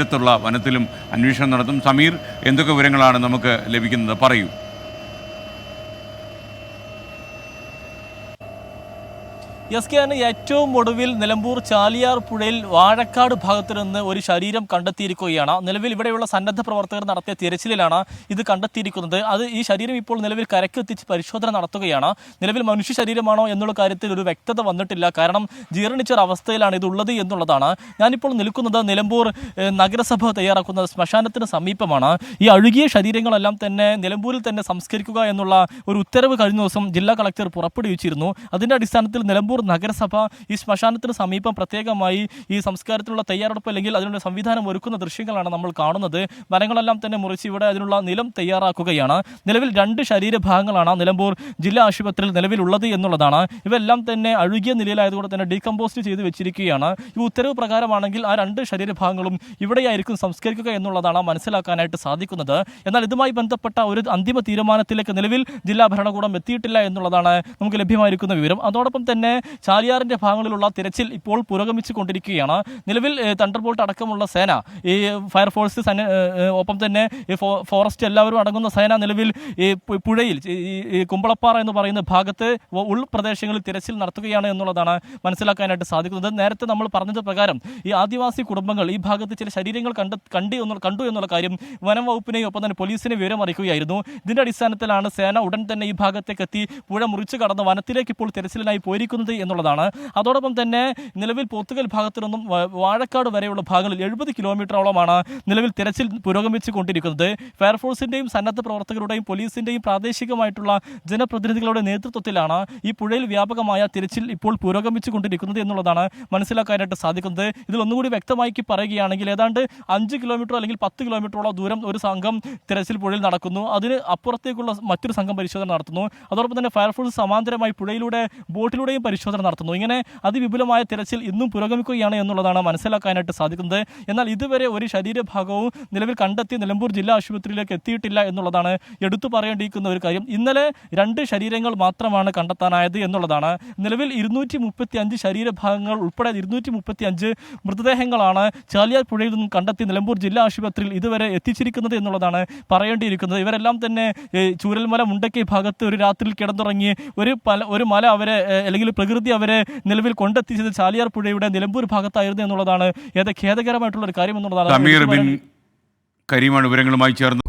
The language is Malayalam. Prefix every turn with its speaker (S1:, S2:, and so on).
S1: ത്തുള്ള വനത്തിലും അന്വേഷണം നടത്തും. സമീർ, എന്തൊക്കെ വിവരങ്ങളാണ് നമുക്ക് ലഭിക്കുന്നത്? പറയൂ.
S2: യെസ്കെയാണ് ഏറ്റവും ഒടുവിൽ നിലമ്പൂർ ചാലിയാർ പുഴയിൽ വാഴക്കാട് ഭാഗത്തു നിന്ന് ഒരു ശരീരം കണ്ടെത്തിയിരിക്കുകയാണ്. നിലവിൽ ഇവിടെയുള്ള സന്നദ്ധ പ്രവർത്തകർ നടത്തിയ തിരച്ചിലിലാണ് ഇത് കണ്ടെത്തിയിരിക്കുന്നത്. ഈ ശരീരം ഇപ്പോൾ നിലവിൽ കരക്കെത്തിച്ച് പരിശോധന നടത്തുകയാണ്. നിലവിൽ മനുഷ്യ ശരീരമാണോ എന്നുള്ള കാര്യത്തിൽ ഒരു വ്യക്തത വന്നിട്ടില്ല. കാരണം ജീർണിച്ചൊരവസ്ഥയിലാണ് ഇതുള്ളത് എന്നുള്ളതാണ്. ഞാനിപ്പോൾ നിൽക്കുന്നത് നിലമ്പൂർ നഗരസഭ തയ്യാറാക്കുന്ന ശ്മശാനത്തിന് സമീപമാണ്. ഈ അഴുകിയ ശരീരങ്ങളെല്ലാം തന്നെ നിലമ്പൂരിൽ തന്നെ സംസ്കരിക്കുക എന്നുള്ള ഒരു ഉത്തരവ് കഴിഞ്ഞ ദിവസം ജില്ലാ കളക്ടർ പുറപ്പെടുവിച്ചിരുന്നു. അതിൻ്റെ അടിസ്ഥാനത്തിൽ നിലമ്പൂർ നഗരസഭ ഈ ശ്മശാനത്തിന് സമീപം പ്രത്യേകമായി ഈ സംസ്കാരത്തിനുള്ള തയ്യാറെടുപ്പ് അല്ലെങ്കിൽ അതിനുള്ള സംവിധാനം ഒരുക്കുന്ന ദൃശ്യങ്ങളാണ് നമ്മൾ കാണുന്നത്. മരങ്ങളെല്ലാം തന്നെ മുറിച്ച് ഇവിടെ അതിനുള്ള നിലം തയ്യാറാക്കുകയാണ്. നിലവിൽ 2 ശരീരഭാഗങ്ങളാണ് നിലമ്പൂർ ജില്ലാ ആശുപത്രിയിൽ നിലവിലുള്ളത് എന്നുള്ളതാണ്. ഇവയെല്ലാം തന്നെ അഴുകിയ നിലയിലായതുകൊണ്ട് തന്നെ ഡീകമ്പോസ്റ്റ് ചെയ്ത് വെച്ചിരിക്കുകയാണ്. ഈ ഉത്തരവ് പ്രകാരമാണെങ്കിൽ ആ 2 ശരീരഭാഗങ്ങളും ഇവിടെയായിരിക്കും സംസ്കരിക്കുക എന്നുള്ളതാണ് മനസ്സിലാക്കാനായിട്ട് സാധിക്കുന്നത്. എന്നാൽ ഇതുമായി ബന്ധപ്പെട്ട ഒരു അന്തിമ തീരുമാനത്തിലേക്ക് നിലവിൽ ജില്ലാ ഭരണകൂടം എത്തിയിട്ടില്ല എന്നുള്ളതാണ് നമുക്ക് ലഭ്യമായിരിക്കുന്ന വിവരം. അതോടൊപ്പം തന്നെ ചാലിയാറിന്റെ ഭാഗങ്ങളിലുള്ള തിരച്ചിൽ ഇപ്പോൾ പുരോഗമിച്ചു കൊണ്ടിരിക്കുകയാണ്. നിലവിൽ തണ്ടർബോൾട്ട് അടക്കമുള്ള സേന, ഈ ഫയർഫോഴ്സ്, ഒപ്പം തന്നെ ഈ ഫോറസ്റ്റ് എല്ലാവരും അടങ്ങുന്ന സേന നിലവിൽ ഈ പുഴയിൽ ഈ കുമ്പളപ്പാറ എന്ന് പറയുന്ന ഭാഗത്ത് ഉൾപ്രദേശങ്ങളിൽ തിരച്ചിൽ നടത്തുകയാണ് എന്നുള്ളതാണ് മനസ്സിലാക്കാനായിട്ട് സാധിക്കുന്നത്. നേരത്തെ നമ്മൾ പറഞ്ഞത് പ്രകാരം ഈ ആദിവാസി കുടുംബങ്ങൾ ഈ ഭാഗത്ത് ചില ശരീരങ്ങൾ കണ്ടു എന്നുള്ള കാര്യം വനം വകുപ്പിനെയും ഒപ്പം തന്നെ പോലീസിനെ വിവരം അറിയിക്കുകയായിരുന്നു. ഇതിന്റെ അടിസ്ഥാനത്തിലാണ് സേന ഉടൻ തന്നെ ഈ ഭാഗത്തേക്ക് എത്തി പുഴ മുറിച്ചു കടന്ന് വനത്തിലേക്ക് ഇപ്പോൾ തിരച്ചിലിനായി പോയിരിക്കുന്നത് എന്നുള്ളതാണ്. അതോടൊപ്പം തന്നെ നിലവിൽ പോത്തുകൽ ഭാഗത്തു നിന്നും വാഴക്കാട് വരെയുള്ള ഭാഗങ്ങളിൽ 70 കിലോമീറ്ററോളമാണ് നിലവിൽ തിരച്ചിൽ പുരോഗമിച്ചു കൊണ്ടിരിക്കുന്നത്. ഫയർഫോഴ്സിന്റെയും സന്നദ്ധ പ്രവർത്തകരുടെയും പോലീസിന്റെയും പ്രാദേശികമായിട്ടുള്ള ജനപ്രതിനിധികളുടെ നേതൃത്വത്തിലാണ് ഈ പുഴയിൽ വ്യാപകമായ തിരച്ചിൽ ഇപ്പോൾ പുരോഗമിച്ചു കൊണ്ടിരിക്കുന്നത് എന്നുള്ളതാണ് മനസ്സിലാക്കാനായിട്ട് സാധിക്കുന്നത്. ഇതിൽ ഒന്നുകൂടി വ്യക്തമാക്കി പറയുകയാണെങ്കിൽ ഏതാണ്ട് 5 കിലോമീറ്റർ അല്ലെങ്കിൽ 10 കിലോമീറ്ററോളം ദൂരം ഒരു സംഘം തിരച്ചിൽ പുഴയിൽ നടക്കുന്നു. അതിന് അപ്പുറത്തേക്കുള്ള മറ്റൊരു സംഘം പരിശോധന നടത്തുന്നു. അതോടൊപ്പം തന്നെ ഫയർഫോഴ്സ് സമാന്തരമായി പുഴയിലൂടെ ബോട്ടിലൂടെയും പരിശോധന നടത്തുന്നു. ഇങ്ങനെ അതിവിപുലമായ തിരച്ചിൽ ഇന്നും പുരോഗമിക്കുകയാണ് എന്നുള്ളതാണ് മനസ്സിലാക്കാനായിട്ട് സാധിക്കുന്നത്. എന്നാൽ ഇതുവരെ ഒരു ശരീരഭാഗവും നിലവിൽ കണ്ടെത്തി നിലമ്പൂർ ജില്ലാ ആശുപത്രിയിലേക്ക് എത്തിയിട്ടില്ല എന്നുള്ളതാണ് എടുത്തു പറയേണ്ടിയിരിക്കുന്ന ഒരു കാര്യം. ഇന്നലെ 2 ശരീരങ്ങൾ മാത്രമാണ് കണ്ടെത്താനായത് എന്നുള്ളതാണ്. നിലവിൽ 235 ശരീരഭാഗങ്ങൾ ഉൾപ്പെടെ 235 മൃതദേഹങ്ങളാണ് ചാലിയാർ പുഴയിൽ നിന്നും കണ്ടെത്തി നിലമ്പൂർ ജില്ലാ ആശുപത്രിയിൽ ഇതുവരെ എത്തിച്ചിരിക്കുന്നത് എന്നുള്ളതാണ് പറയേണ്ടിയിരിക്കുന്നത്. ഇവരെല്ലാം തന്നെ ചൂരൽമല മുണ്ടക്കൈ ഭാഗത്ത് ഒരു രാത്രിയിൽ കിടന്നുറങ്ങി ഒരു മല അവരെ അല്ലെങ്കിൽ പ്രകൃതി അവരെ നിലവിൽ കൊണ്ടെത്തിച്ചത് ചാലിയാർ പുഴയുടെ നിലമ്പൂർ ഭാഗത്തായിരുന്നു എന്നുള്ളതാണ് ഏറെ ഖേദകരമായിട്ടുള്ള ഒരു കാര്യം എന്നുള്ളതാണ്.
S1: സമീർ ബിൻ കരീമാണ് വിവരങ്ങളുമായി ചേർന്ന്